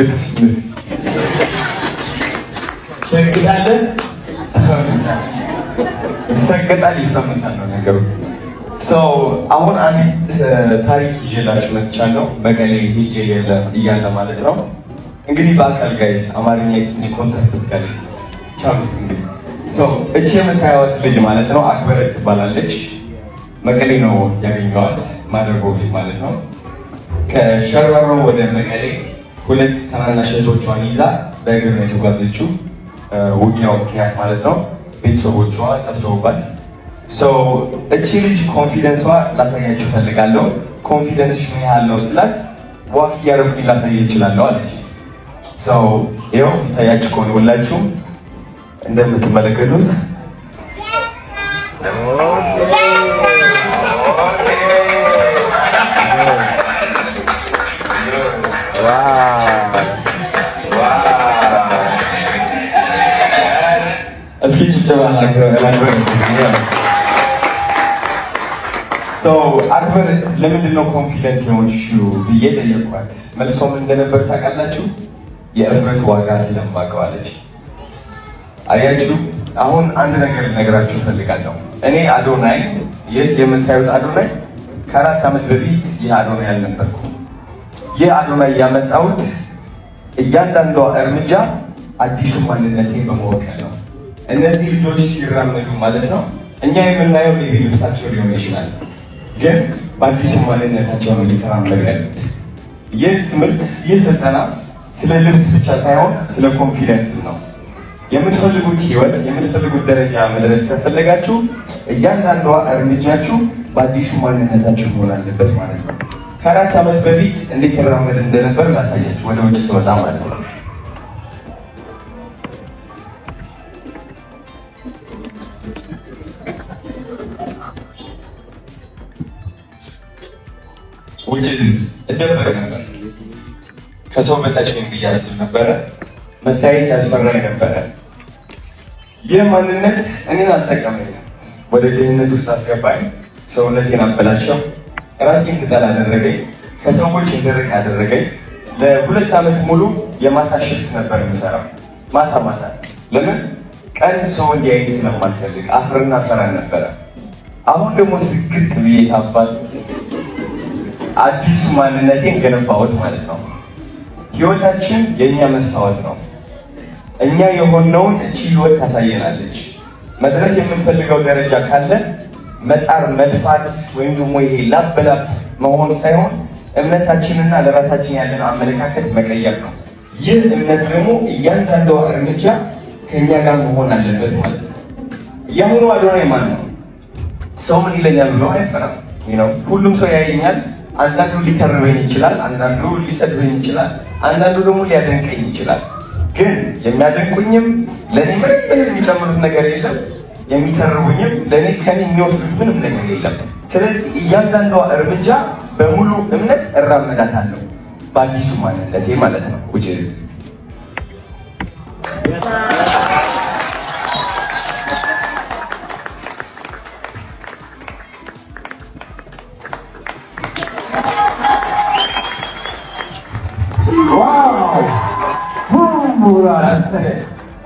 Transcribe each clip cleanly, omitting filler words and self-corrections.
ግጥምስ ሰግዳለህ ይሰገጣል ይፈመሳል ነው ነገሩ። አሁን አንዲት ታሪክ ይዤላችሁ መጥቻለሁ። መቀሌ ሄጄ እያለ ማለት ነው። እንግዲህ በአካል ጋይስ አማርኛ ትንሽ ኮንታክት ጋይስ ቻሉት። እንግዲህ እቺ የምታዩት ልጅ ማለት ነው አክብረት ትባላለች። መቀሌ ነው ያገኘኋት ማደጎ ማለት ነው። ከሸረሮ ወደ መቀሌ ሁለት ታናናሽ እህቶቿን ይዛ በእግር ነው የተጓዘችው። ውጊያው ምክንያት ማለት ነው ቤተሰቦቿ ጠፍተውባት። እቺ ልጅ ኮንፊደንሷ ላሳያችሁ ፈልጋለሁ። ኮንፊደንስሽ ምን ያህል ነው ስላት ዋክ እያደረኩኝ ላሳየ እችላለሁ አለች። ይኸው ይታያችሁ ከሆነ ሁላችሁም እንደምትመለከቱት አክብረት ለምንድን ነው ኮንፊደንት የሆንሽው ብዬ ጠየኳት። መልሷ ምን እንደነበር ታውቃላችሁ? የእፍረት ዋጋ ስለማውቀው አለች። አያችሁ፣ አሁን አንድ ነገር ልነግራችሁ እፈልጋለሁ። እኔ አዶናይ፣ ይህ የምታዩት አዶናይ ከ4 ዓመት በፊት ይህ አዶናይ አልነበርኩም። ይህ አዶናይ ያመጣሁት እያንዳንዷ እርምጃ አዲሱ ማንነቴን በመወከል ነው። እነዚህ ልጆች ሲራመዱ ማለት ነው እኛ የምናየው ቤቢ ልብሳቸው ሊሆን ይችላል፣ ግን በአዲሱ ማንነታቸው ነው እየተራመዱ ያሉት። ይህ ትምህርት፣ ይህ ስልጠና ስለ ልብስ ብቻ ሳይሆን ስለ ኮንፊደንስ ነው። የምትፈልጉት ህይወት፣ የምትፈልጉት ደረጃ መድረስ ከፈለጋችሁ እያንዳንዷ እርምጃችሁ በአዲሱ ማንነታችሁ መሆን አለበት ማለት ነው። ከ4 ዓመት በፊት እንዴት ተራመድ እንደነበር ላሳያችሁ ወደ ውጭ ስወጣ ማለት ነው። እደበቅ ነበር፣ ከሰው በታች ነኝ ብዬ አስብ ነበረ። መታየት ያስፈራኝ ነበረ። ይህ ማንነት እኔን አልጠቀመኝም፣ ወደ ድህነት ውስጥ አስገባኝ፣ ሰውነቴን አበላሸው፣ ራሴን እንድጠላ አደረገኝ፣ ከሰዎች እንድርቅ አደረገኝ። ለ2 ዓመት ሙሉ የማታ ሽፍት ነበር የምሰራው፣ ማታ ማታ። ለምን? ቀን ሰው እንዲያየኝ ስለማልፈልግ አፍርና ፈራ ነበረ። አሁን ደግሞ ስግጥ ብዬ ታባት አዲሱ ማንነቴን ገነባሁት ማለት ነው። ህይወታችን የእኛ መስታወት ነው። እኛ የሆነውን እቺ ህይወት ታሳየናለች። መድረስ የምንፈልገው ደረጃ ካለ መጣር፣ መድፋት ወይም ደግሞ ይሄ ላብ በላብ መሆን ሳይሆን እምነታችንና ለራሳችን ያለን አመለካከት መቀየር ነው። ይህ እምነት ደግሞ እያንዳንዷ እርምጃ ከእኛ ጋር መሆን አለበት ማለት ነው። የአሁኑ አዶናይ ማን ነው? ሰው ምን ይለኛል ብሎ አይፈራም። ሁሉም ሰው ያየኛል። አንዳንዱ ሊተርበኝ ይችላል፣ አንዳንዱ ሊሰድበኝ ይችላል፣ አንዳንዱ ደግሞ ሊያደንቀኝ ይችላል። ግን የሚያደንቁኝም ለእኔ ምንም የሚጨምሩት ነገር የለም፣ የሚተርቡኝም ለእኔ ከኔ የሚወስዱት ምንም ነገር የለም። ስለዚህ እያንዳንዷ እርምጃ በሙሉ እምነት እራመዳታለሁ በአዲሱ ማንነቴ ማለት ነው።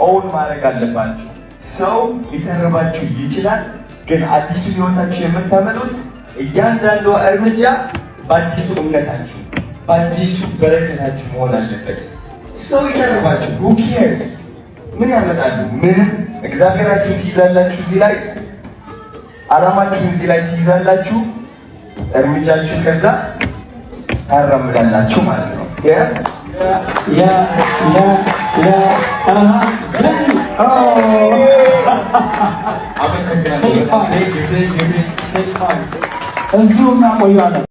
ኦውን ማድረግ አለባችሁ። ሰው ሊተርባችሁ ይችላል፣ ግን አዲሱ ህይወታችሁ የምታመጡት እያንዳንዷ እርምጃ በአዲሱ እምነታችሁ፣ በአዲሱ በረከታችሁ መሆን አለበት። ሰው ይተርባችሁ፣ who cares? ምን ያመጣሉ? ምንም። እግዚአብሔራችሁን ትይዛላችሁ፣ እዚህ ላይ አላማችሁን እዚህ ላይ ትይዛላችሁ፣ እርምጃችሁ ከዛ ታራምዳላችሁ ማለት ነው። እዚሁ እናቆያለን።